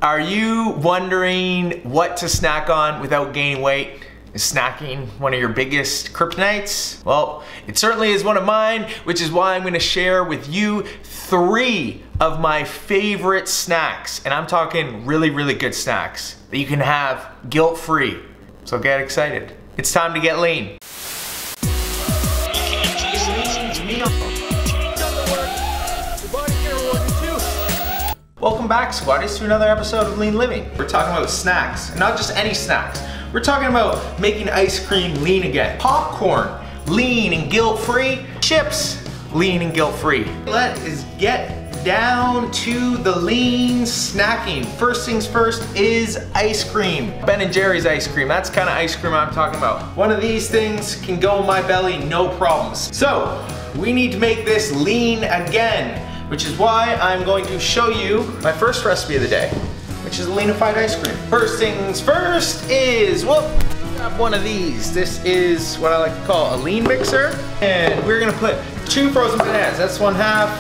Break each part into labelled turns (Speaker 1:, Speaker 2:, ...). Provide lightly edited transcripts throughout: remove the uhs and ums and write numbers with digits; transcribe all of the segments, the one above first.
Speaker 1: Are you wondering what to snack on without gaining weight? Is snacking one of your biggest kryptonites? Well, it certainly is one of mine, which is why I'm gonna share with you 3 of my favorite snacks. And I'm talking really, really good snacks that you can have guilt-free. So get excited. It's time to get lean. Welcome back, squaddies, to another episode of Lean Living. We're talking about snacks, and not just any snacks. We're talking about making ice cream lean again. Popcorn, lean and guilt-free. Chips, lean and guilt-free. Let's get down to the lean snacking. First things first is ice cream. Ben & Jerry's ice cream, that's the kind of ice cream I'm talking about. One of these things can go in my belly, no problems. So, we need to make this lean again, which is why I'm going to show you my first recipe of the day, which is leanified ice cream. First things first is, well, grab one of these. This is what I like to call a lean mixer. And we're gonna put 2 frozen bananas. That's 1/2,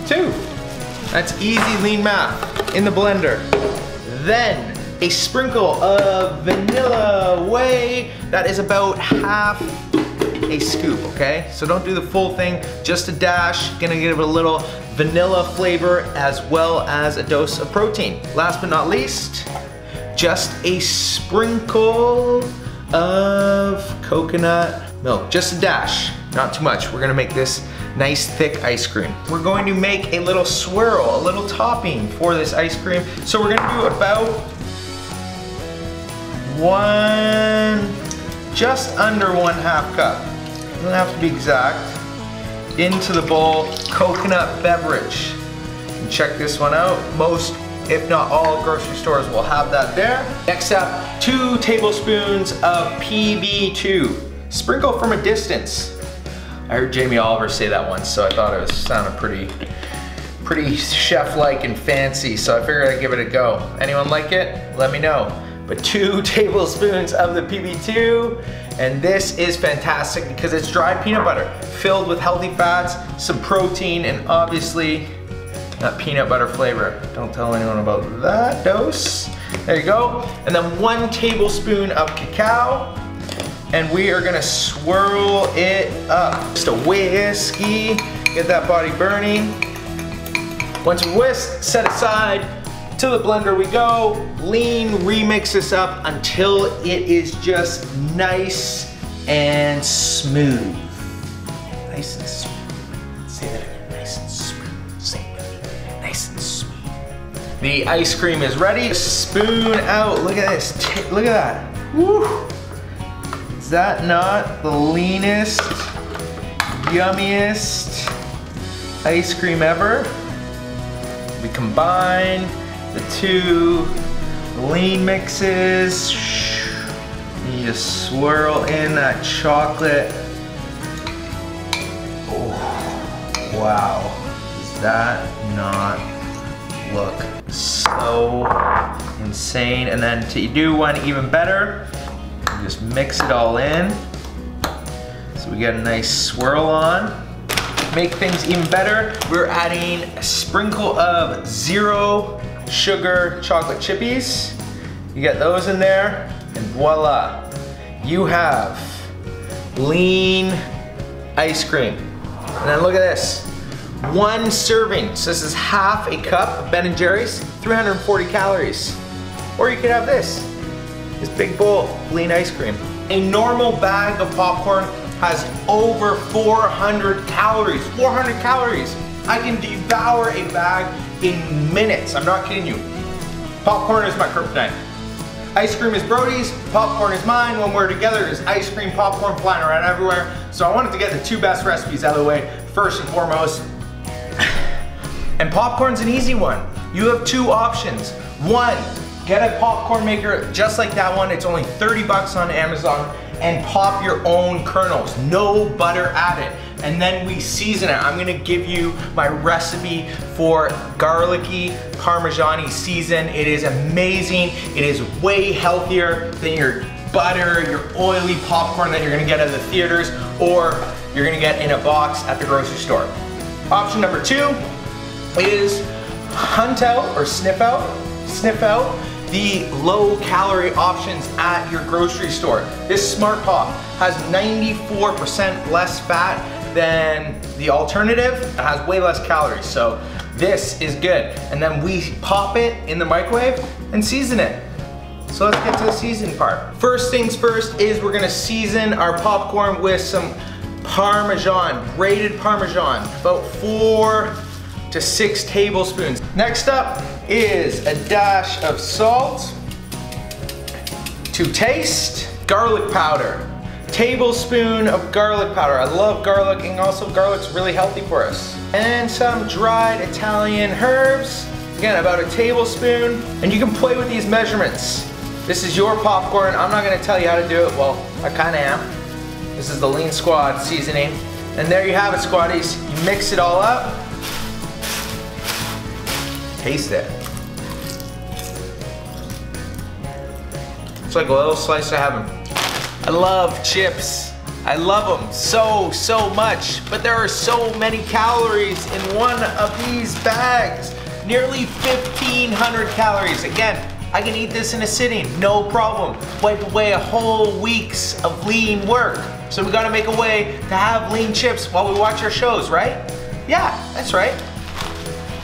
Speaker 1: 2. That's easy lean math in the blender. Then a sprinkle of vanilla whey. That is about 1/2 a scoop, okay? So don't do the full thing, just a dash. Gonna give it a little vanilla flavor as well as a dose of protein. Last but not least, just a sprinkle of coconut milk. Just a dash, not too much. We're gonna make this nice thick ice cream. We're going to make a little swirl, a little topping for this ice cream. So we're gonna do about just under 1/2 cup. Doesn't have to be exact. Into the bowl, coconut beverage. And check this one out. Most, if not all, grocery stores will have that there. Next up, 2 tablespoons of PB2. Sprinkle from a distance. I heard Jamie Oliver say that once, so I thought it sounded pretty chef-like and fancy, so I figured I'd give it a go. Anyone like it? Let me know. But 2 tablespoons of the PB2, and this is fantastic because it's dried peanut butter filled with healthy fats, some protein, and obviously that peanut butter flavor. Don't tell anyone about that dose. There you go. And then 1 tablespoon of cacao, and we are gonna swirl it up. Just a whiskey, get that body burning. Once whisked, set aside. To the blender we go. Lean, remix this up until it is just nice and smooth. Nice and smooth. Say that again, nice and smooth. Say it with me, nice and smooth. The ice cream is ready. Spoon out, look at this, look at that. Woo. Is that not the leanest, yummiest ice cream ever? We combine the 2 lean mixes. You just swirl in that chocolate. Oh, wow. Does that not look so insane? And then to do one even better, you just mix it all in. So we get a nice swirl on. Make things even better, we're adding a sprinkle of 0 sugar chocolate chippies. You get those in there, and voila. You have lean ice cream. And then look at this. 1 serving, so this is 1/2 a cup of Ben & Jerry's, 340 calories. Or you could have this big bowl of lean ice cream. A normal bag of popcorn has over 400 calories. 400 calories. I can devour a bag in minutes. I'm not kidding you. Popcorn is my kryptonite. Ice cream is Brody's, popcorn is mine. When we're together, there's ice cream, popcorn flying around everywhere. So I wanted to get the 2 best recipes out of the way, first and foremost. And popcorn's an easy one. You have 2 options. 1, get a popcorn maker just like that one. It's only 30 bucks on Amazon, and pop your own kernels. No butter added. And then we season it. I'm gonna give you my recipe for garlicky Parmesan season. It is amazing. It is way healthier than your butter, your oily popcorn that you're gonna get at the theaters, or you're gonna get in a box at the grocery store. Option number 2 is hunt out or sniff out the low calorie options at your grocery store. This Smart Pop has 94% less fat than the alternative. It has way less calories, so this is good. And then we pop it in the microwave and season it. So let's get to the seasoning part. First things first is we're gonna season our popcorn with some Parmesan, grated Parmesan, about 4 to 6 tablespoons. Next up is a dash of salt to taste, garlic powder, tablespoon of garlic powder. I love garlic, and also garlic's really healthy for us. And some dried Italian herbs, again about a tablespoon, and you can play with these measurements. This is your popcorn. I'm not gonna tell you how to do it. Well, I kinda am. This is the Lean Squad seasoning. And there you have it, squaddies. You mix it all up. Taste it. It's like a little slice of heaven. I love chips. I love them so much, but there are so many calories in one of these bags. Nearly 1,500 calories. Again, I can eat this in a sitting, no problem. Wipe away a whole week's of lean work. So we gotta make a way to have lean chips while we watch our shows, right? Yeah, that's right.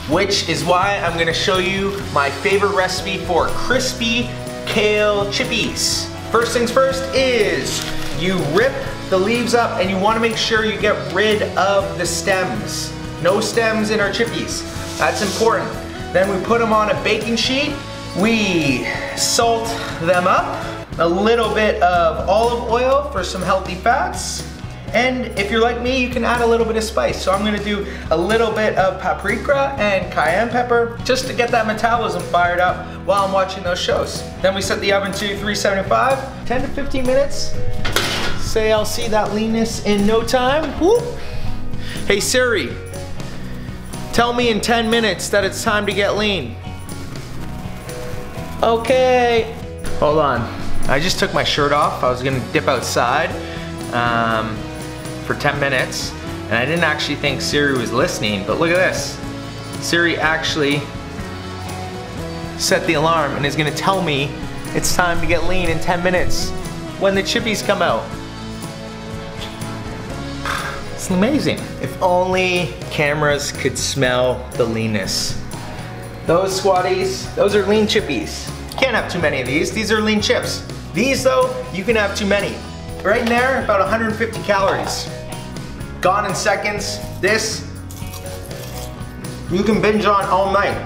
Speaker 1: Which is why I'm gonna show you my favorite recipe for crispy kale chippies. First things first is you rip the leaves up and you wanna make sure you get rid of the stems. No stems in our chippies, that's important. Then we put them on a baking sheet. We salt them up, a little bit of olive oil for some healthy fats. And if you're like me, you can add a little bit of spice. So I'm gonna do a little bit of paprika and cayenne pepper just to get that metabolism fired up while I'm watching those shows. Then we set the oven to 375, 10 to 15 minutes. Say I'll see that leanness in no time. Whoop. Hey Siri, tell me in 10 minutes that it's time to get lean. Okay. Hold on. I just took my shirt off. I was gonna dip outside for 10 minutes, and I didn't actually think Siri was listening, but look at this. Siri actually set the alarm and is gonna tell me it's time to get lean in 10 minutes when the chippies come out. It's amazing. If only cameras could smell the leanness. Those squaddies, those are lean chippies. Can't have too many of these. These are lean chips. These though, you can have too many. Right in there, about 150 calories. Gone in seconds. This, you can binge on all night.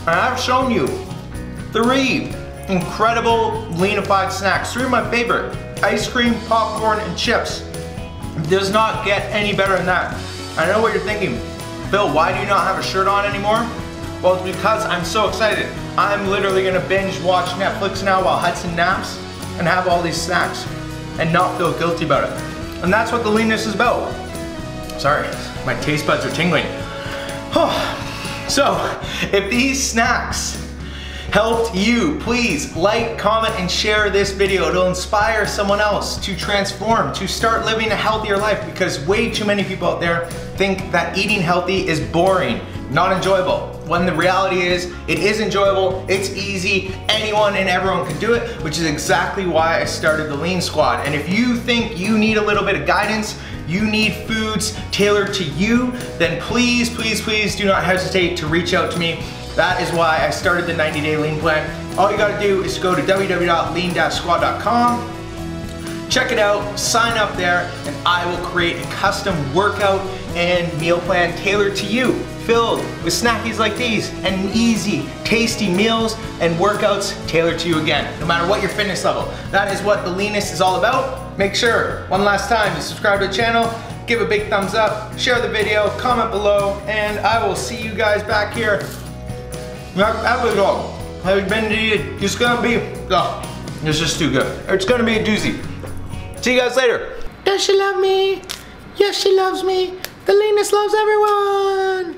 Speaker 1: And I've shown you 3 incredible leanified snacks. 3 of my favorite. Ice cream, popcorn, and chips. It does not get any better than that. I know what you're thinking. Bill, why do you not have a shirt on anymore? Well, it's because I'm so excited. I'm literally gonna binge watch Netflix now while Hudson naps and have all these snacks and not feel guilty about it. And that's what the leanness is about. Sorry, my taste buds are tingling. So, if these snacks helped you, please like, comment, and share this video. It'll inspire someone else to transform, to start living a healthier life, because way too many people out there think that eating healthy is boring, not enjoyable. When the reality is, it is enjoyable, it's easy, anyone and everyone can do it, which is exactly why I started the Lean Squad. And if you think you need a little bit of guidance, you need foods tailored to you, then please, please, please do not hesitate to reach out to me. That is why I started the 90-day lean plan. All you gotta do is go to www.lean-squad.com, check it out, sign up there, and I will create a custom workout and meal plan tailored to you, filled with snackies like these and easy, tasty meals and workouts tailored to you again, no matter what your fitness level. That is what the leanness is all about. Make sure, one last time, to subscribe to the channel, give a big thumbs up, share the video, comment below, and I will see you guys back here. Have a dog. Have you been to eat? It's gonna be, oh, it's just too good. It's gonna be a doozy. See you guys later. Does she love me? Yes, she loves me. The leanness loves everyone.